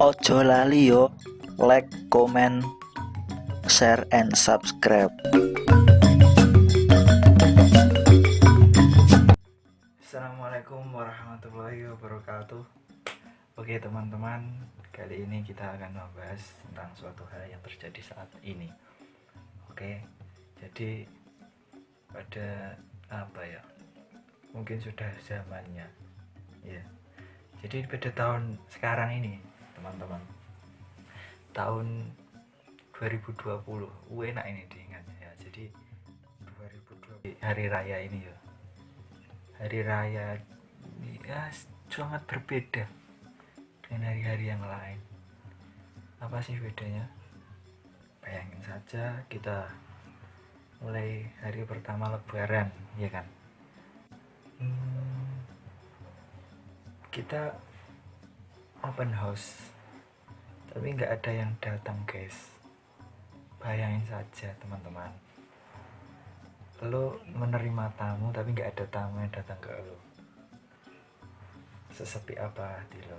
Ojo lali yo, like, comment, share, and subscribe. Assalamualaikum warahmatullahi wabarakatuh. Oke teman-teman, kali ini kita akan membahas tentang suatu hal yang terjadi saat ini. Oke, jadi pada mungkin sudah zamannya ya. Jadi pada tahun sekarang ini teman-teman, tahun 2020 enak ini diingatnya ya. Jadi 2020 hari raya ini ya, hari raya ya sangat berbeda dengan hari-hari yang lain. Apa sih bedanya? Bayangin saja kita mulai hari pertama lebaran, ya kan? Kita open house, tapi nggak ada yang datang guys. Bayangin saja teman-teman, lo menerima tamu tapi nggak ada tamu yang datang ke lo. Sesepi apa hati lo?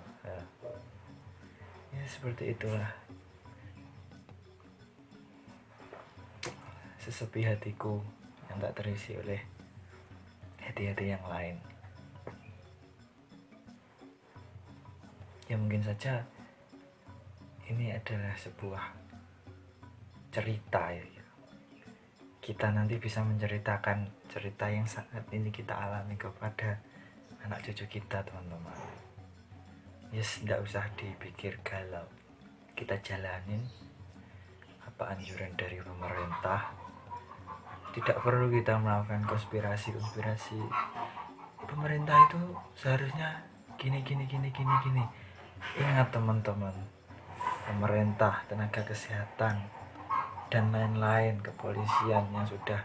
Ya seperti itulah, sesepi hatiku yang tak terisi oleh hati-hati yang lain. Ya mungkin saja ini adalah sebuah cerita ya. Kita nanti bisa menceritakan cerita yang saat ini kita alami kepada anak cucu kita teman-teman. Yes, tidak usah dipikir galau, kita jalanin apa anjuran dari pemerintah. Tidak perlu kita melakukan konspirasi. Pemerintah itu seharusnya gini. Ingat teman-teman, pemerintah, tenaga kesehatan, dan lain-lain, kepolisian yang sudah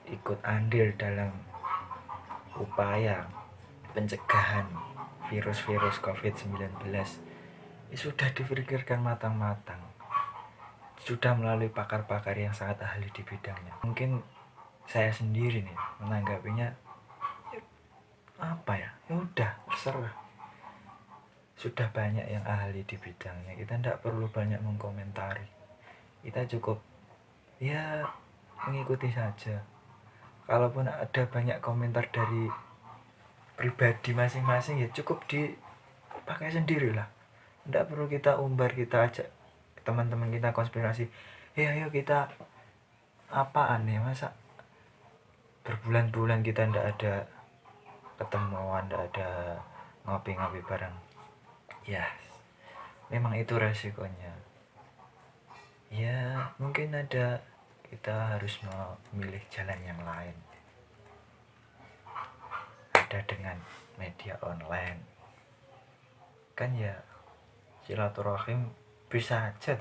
ikut andil dalam upaya pencegahan virus COVID-19 sudah dipikirkan matang-matang, sudah melalui pakar-pakar yang sangat ahli di bidangnya. Mungkin saya sendiri nih menanggapinya ya udah terserah, sudah banyak yang ahli di bidangnya, kita tidak perlu banyak mengkomentari, kita cukup ya mengikuti saja. Kalaupun ada banyak komentar dari pribadi masing-masing ya cukup dipakai sendirilah, tidak perlu kita umbar, kita ajak teman-teman kita konspirasi, ayo kita apaan ya, masa berbulan-bulan kita tidak ada ketemuan, tidak ada ngopi-ngopi bareng. Ya memang itu resikonya ya. Mungkin ada, kita harus memilih jalan yang lain. Ada dengan media online kan ya, silaturahim bisa aja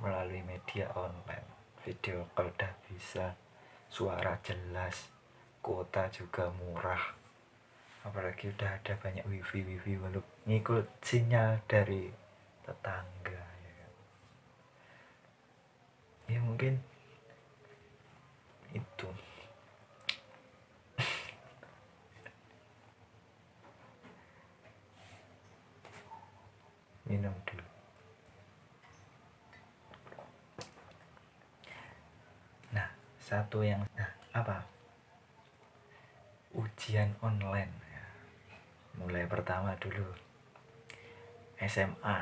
melalui media online. Video call udah bisa, suara jelas, kuota juga murah, apalagi udah ada banyak wifi walaupun ngikut sinyal dari tetangga ya kan? Ya mungkin itu. Minum dulu. Nah satu yang ujian online ya. Mulai pertama dulu SMA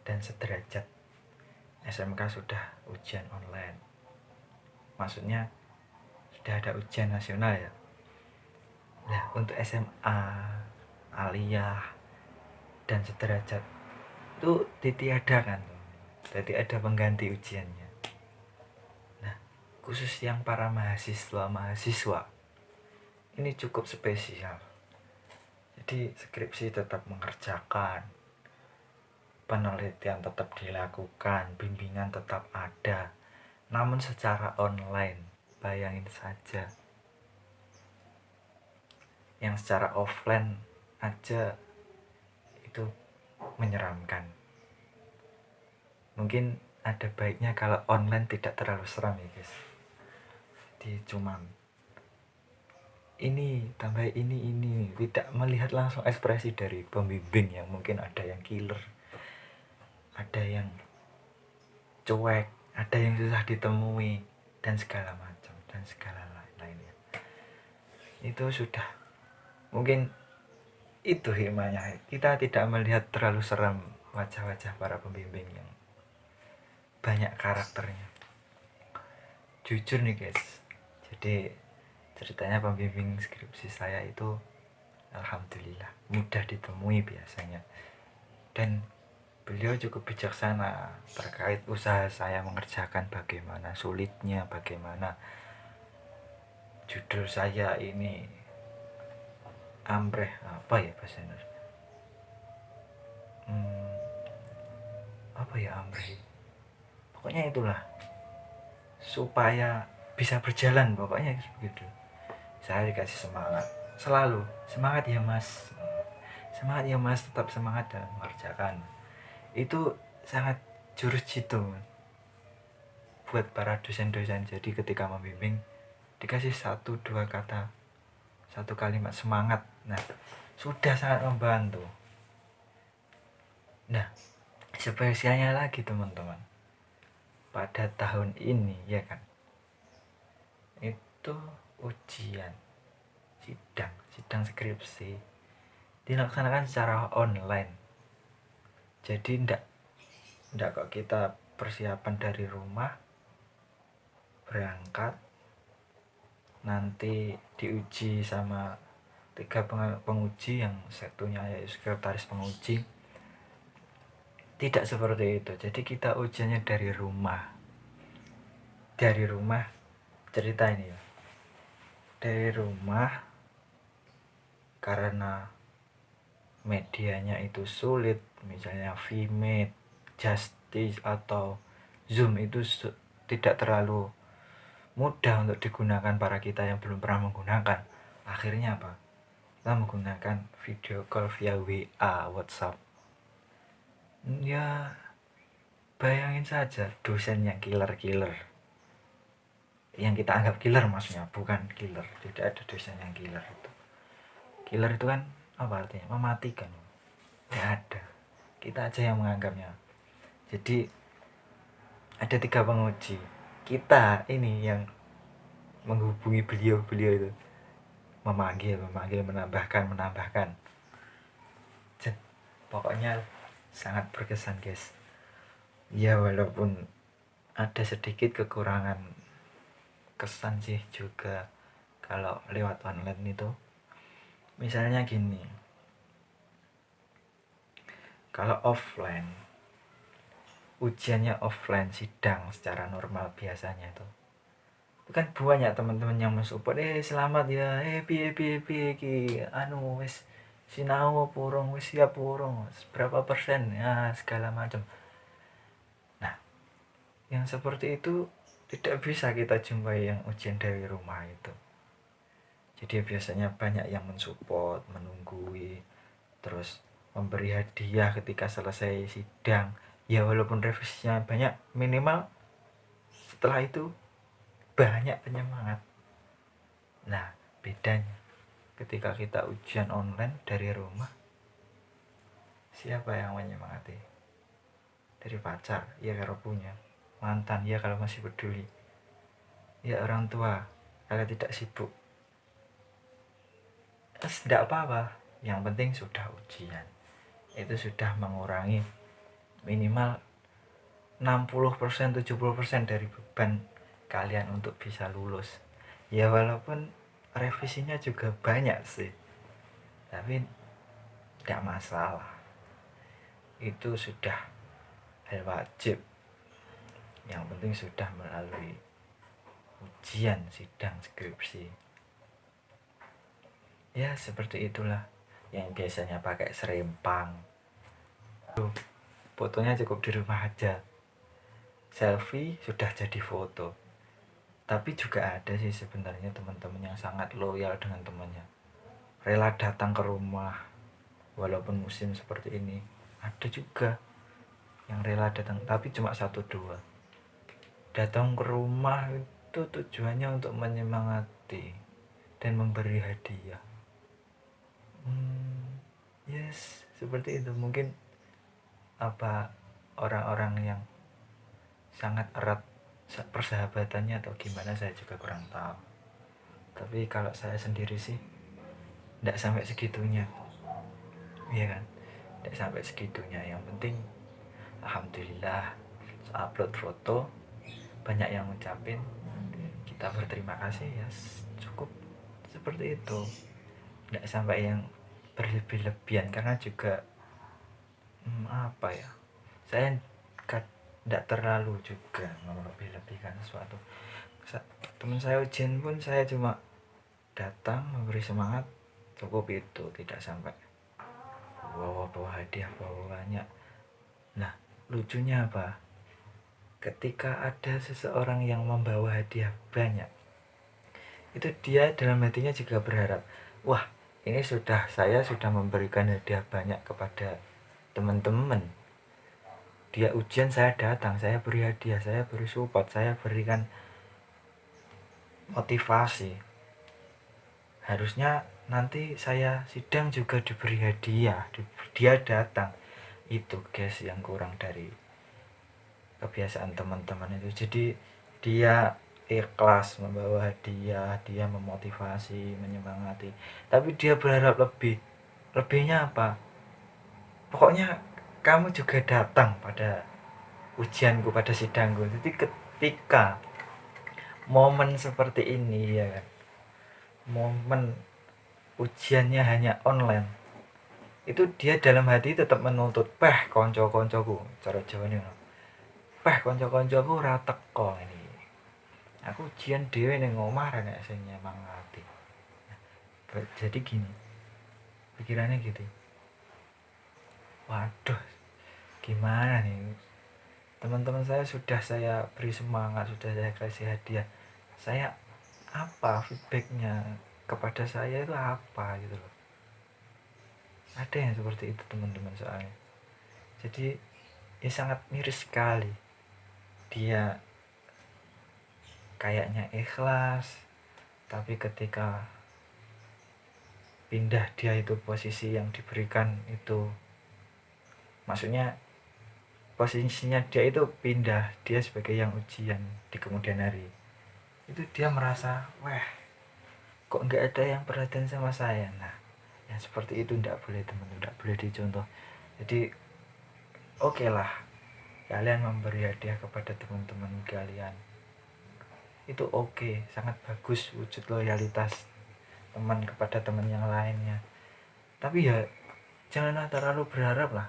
dan sederajat. SMK sudah ujian online, maksudnya sudah ada ujian nasional ya. Nah untuk SMA, aliyah, dan sederajat itu ditiadakan, jadi ada pengganti ujiannya. Nah khusus yang para mahasiswa ini cukup spesial. Jadi skripsi tetap mengerjakan, penelitian tetap dilakukan, bimbingan tetap ada, namun secara online. Bayangin saja, yang secara offline aja itu menyeramkan. Mungkin ada baiknya kalau online tidak terlalu seram ya guys. Jadi cuman ini tambah ini, tidak melihat langsung ekspresi dari pembimbing yang mungkin ada yang killer, ada yang cuek, ada yang susah ditemui, dan segala macam dan segala lainnya. Itu sudah mungkin itu hikmahnya, kita tidak melihat terlalu seram wajah-wajah para pembimbing yang banyak karakternya. Jujur nih guys, jadi ceritanya pembimbing skripsi saya itu alhamdulillah mudah ditemui biasanya, dan beliau cukup bijaksana terkait usaha saya mengerjakan, bagaimana sulitnya, bagaimana judul saya ini ambreh, apa ya bahasa Indonesia, apa ya ambreh, pokoknya itulah, supaya bisa berjalan, pokoknya begitu. Saya dikasih semangat, selalu semangat ya mas, semangat ya mas, tetap semangat dalam mengerjakan. Itu sangat jurus jitu buat para dosen-dosen. Jadi ketika membimbing dikasih 1-2 kata, 1 kalimat semangat, nah sudah sangat membantu. Nah spesialnya lagi teman-teman, pada tahun ini ya kan, itu ujian sidang skripsi dilaksanakan secara online. Jadi ndak kok kita persiapan dari rumah, berangkat, nanti diuji sama 3 penguji yang satunya yaitu sekretaris penguji. Tidak seperti itu. Jadi kita ujiannya dari rumah. Cerita ini ya, dari rumah karena medianya itu sulit, misalnya Vmeet, Justice atau Zoom itu tidak terlalu mudah untuk digunakan para kita yang belum pernah menggunakan. Akhirnya apa? Kita menggunakan video call via WA, WhatsApp. Ya bayangin saja dosen yang killer, yang kita anggap killer maksudnya, bukan killer, tidak ada dosen yang killer itu. Killer itu kan apa artinya? Mematikan. Tidak ada, kita aja yang menganggapnya. Jadi ada 3 penguji, kita ini yang menghubungi beliau itu, memanggil, menambahkan. Pokoknya sangat berkesan guys. Ya walaupun ada sedikit kekurangan kesan sih juga kalau lewat online itu. Misalnya gini, kalau offline, ujiannya offline, sidang secara normal biasanya itu kan banyak teman-teman yang mensupport, selamat ya, piye anu wis sinau purung, wis siap purung, berapa persen ya segala macam. Nah yang seperti itu tidak bisa kita jumpai yang ujian dari rumah itu. Jadi biasanya banyak yang mensupport, menunggui, terus memberi hadiah ketika selesai sidang. Ya walaupun revisinya banyak, minimal setelah itu banyak penyemangat. Nah bedanya ketika kita ujian online dari rumah, siapa yang menyemangati? Dari pacar, ya kalau punya, mantan, ya kalau masih peduli, ya orang tua kalau tidak sibuk. Tidak apa-apa, yang penting sudah ujian, itu sudah mengurangi minimal 60%, 70% dari beban kalian untuk bisa lulus. Ya walaupun revisinya juga banyak sih, tapi tidak masalah, itu sudah hal wajib. Yang penting sudah melalui ujian sidang skripsi. Ya seperti itulah yang biasanya pakai serempang. Fotonya cukup di rumah aja, selfie sudah jadi foto. Tapi juga ada sih sebenarnya teman-teman yang sangat loyal dengan temannya, rela datang ke rumah walaupun musim seperti ini. Ada juga yang rela datang, tapi cuma 1-2 datang ke rumah itu tujuannya untuk menyemangati, dan memberi hadiah. Yes, seperti itu. Mungkin apa orang-orang yang sangat erat persahabatannya atau gimana, saya juga kurang tahu. Tapi kalau saya sendiri sih tidak sampai segitunya, iya kan? Tidak sampai segitunya. Yang penting alhamdulillah upload foto banyak yang ngucapin, kita berterima kasih, ya cukup seperti itu. Tidak sampai yang berlebih-lebihan, karena juga apa ya, saya tidak terlalu juga melebih-lebihkan sesuatu. Teman saya ujian pun saya cuma datang memberi semangat, cukup itu. Tidak sampai bawa hadiah bawa banyak. Nah, lucunya apa, ketika ada seseorang yang membawa hadiah banyak, itu dia dalam hatinya juga berharap, wah ini saya sudah memberikan hadiah banyak kepada teman-teman, dia ujian saya datang, saya beri hadiah, saya beri support, saya berikan motivasi, harusnya nanti saya sidang juga diberi hadiah, dia datang. Itu guys yang kurang dari kebiasaan teman-teman itu. Jadi dia ikhlas membawa hadiah, dia memotivasi, menyemangati, tapi dia berharap lebihnya apa, pokoknya kamu juga datang pada ujianku, pada sidangku. Jadi ketika momen seperti ini, ya kan, momen ujiannya hanya online, itu dia dalam hati tetap menuntut, konco-koncoku, cara Jawa ini, konco-koncoku ora teko ini, aku ujian dhewe ning omah nek sing nyemangati. Jadi gini, pikirannya gitu, waduh gimana nih, teman-teman saya sudah saya beri semangat, sudah saya kasih hadiah, saya apa feedbacknya kepada saya itu apa gitu loh. Ada yang seperti itu teman-teman soalnya. Jadi ya sangat miris sekali, dia kayaknya ikhlas, tapi ketika pindah dia itu posisi yang diberikan itu, maksudnya posisinya dia itu pindah, dia sebagai yang ujian di kemudian hari, itu dia merasa, wah kok nggak ada yang perhatian sama saya. Nah, yang seperti itu tidak boleh teman-teman, tidak boleh dicontoh. Jadi oke lah, kalian memberi hadiah kepada teman-teman kalian, itu oke, sangat bagus wujud loyalitas teman kepada teman yang lainnya. Tapi ya janganlah terlalu berharap lah.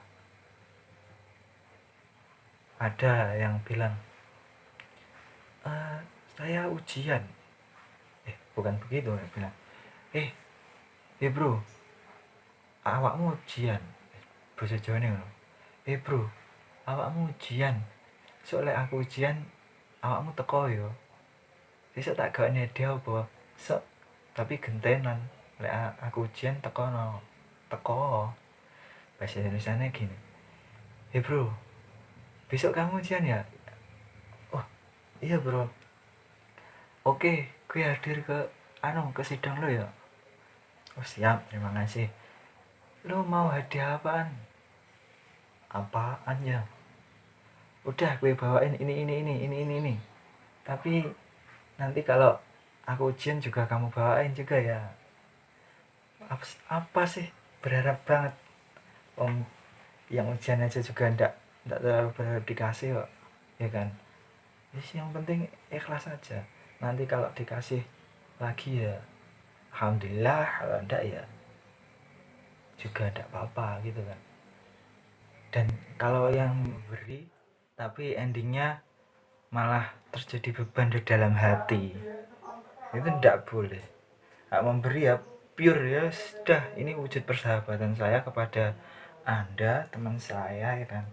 Ada yang bilang, saya ujian, bukan begitu, ya bilang, bro, awakmu ujian, bahasa Jawa nih, bro, awakmu ujian, soalnya aku ujian, awakmu teko yo, besok tak gawane hadiah apa, tapi gentenan, lek aku ujian teko bahasa Indonesianya gini, bro, besok kamu ujian ya? Oh iya bro, oke, gue hadir ke sidang lo ya. Oh siap, terima kasih. Lo mau hadiah apaan? Apaan ya? Udah gue bawain ini. Tapi nanti kalau aku ujian juga kamu bawain juga ya. Apa sih? Berharap banget. Yang ujian aja juga ndak terlalu berharap dikasih kok, ya kan? Yang penting ikhlas aja. Nanti kalau dikasih lagi ya alhamdulillah, kalau enggak ya juga enggak apa-apa gitu kan. Dan kalau yang beri tapi endingnya malah terjadi beban di dalam hati, itu enggak boleh. Hak memberi ya pure, ya sudah, ini wujud persahabatan saya kepada Anda, teman saya, ya kan.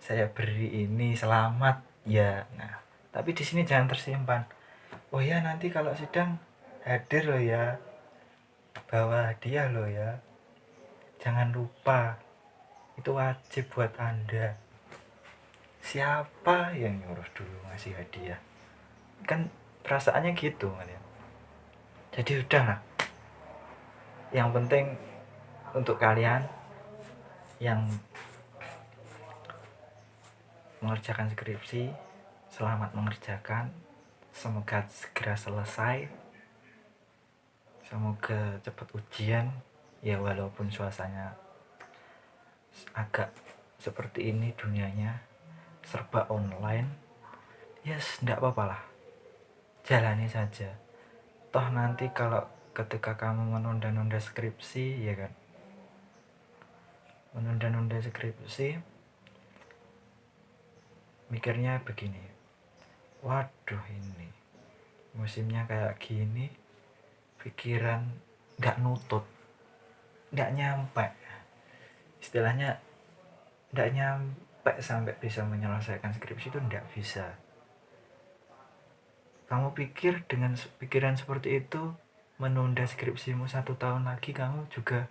Saya beri ini, selamat ya. Nah, tapi di sini jangan tersimpan, oh ya nanti kalau sidang hadir loh ya, bawa hadiah loh ya. Jangan lupa, itu wajib buat Anda. Siapa yang nyuruh dulu ngasih hadiah? Kan perasaannya gitu kan ya. Jadi udahlah, Yang penting untuk kalian yang mengerjakan skripsi, selamat mengerjakan, semoga segera selesai, semoga cepat ujian ya, walaupun suasananya agak seperti ini dunianya, serba online, yes, enggak apa-apa lah, jalani saja. Toh nanti kalau ketika kamu menunda-nunda skripsi, ya kan, menunda-nunda skripsi, mikirnya begini, waduh ini musimnya kayak gini, pikiran nggak nutut, nggak nyampe, istilahnya nggak nyampe sampai bisa menyelesaikan skripsi itu nggak bisa. Kamu pikir dengan pikiran seperti itu menunda skripsimu 1 tahun lagi, kamu juga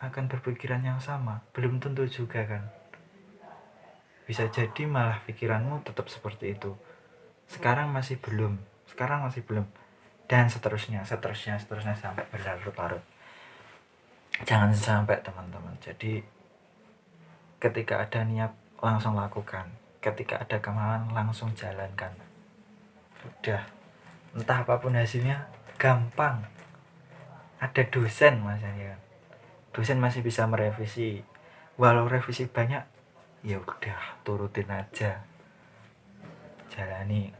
akan berpikiran yang sama? Belum tentu juga kan. Bisa jadi malah pikiranmu tetap seperti itu. Sekarang masih belum, dan seterusnya sampai berlarut-larut. Jangan sampai teman-teman. Jadi ketika ada niat langsung lakukan, ketika ada kemauan langsung jalankan. Udah, entah apapun hasilnya gampang. Ada dosen masanya, dosen masih bisa merevisi. Walau revisi banyak, ya udah turutin aja, jalani.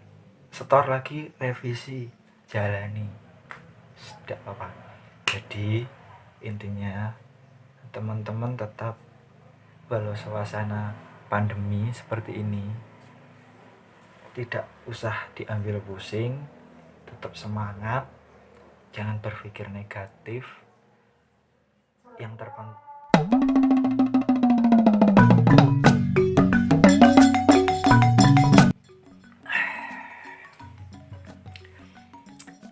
Setor lagi, revisi, jalani, tidak apa-apa. Jadi intinya teman-teman tetap, walau suasana pandemi seperti ini, tidak usah diambil pusing, tetap semangat, jangan berpikir negatif. Yang terpenting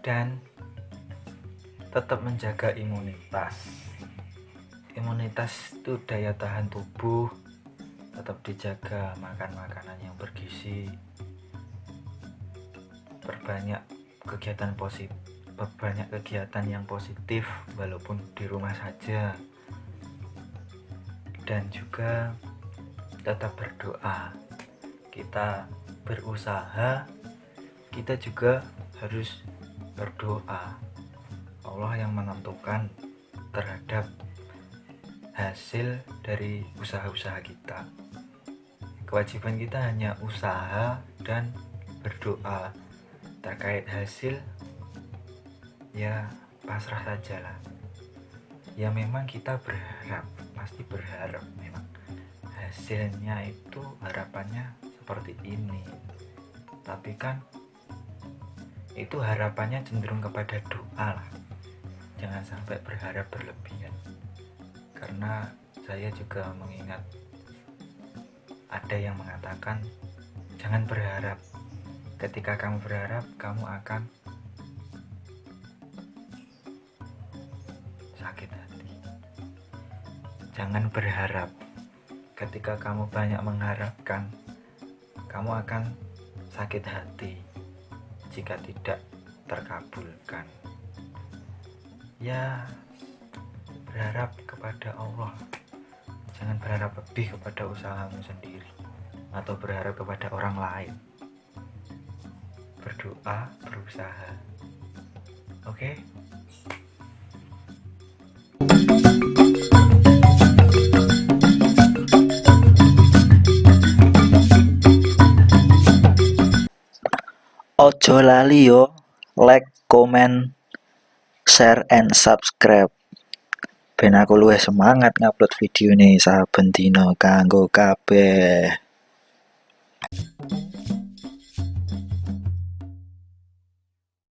dan tetap menjaga imunitas itu daya tahan tubuh, tetap dijaga, makan makanan yang bergizi, perbanyak kegiatan yang positif walaupun di rumah saja, dan juga tetap berdoa. Kita berusaha, kita juga harus berdoa. Allah yang menentukan terhadap hasil dari usaha-usaha kita. Kewajiban kita hanya usaha dan berdoa. Terkait hasil, ya pasrah sajalah. Ya memang kita berharap, pasti berharap memang hasilnya itu harapannya seperti ini. Tapi kan itu harapannya cenderung kepada doa lah. Jangan sampai berharap berlebihan. Karena saya juga mengingat ada yang mengatakan jangan berharap. Ketika kamu berharap, kamu akan sakit hati. Jangan berharap. Ketika kamu banyak mengharapkan, kamu akan sakit hati jika tidak terkabulkan. Ya, berharap kepada Allah. Jangan berharap lebih kepada usahamu sendiri atau berharap kepada orang lain. Berdoa, berusaha. Oke? Ojo lali yo, like, comment, share and subscribe. Ben aku luwih semangat ngupload video nih saben dina kanggo kabeh.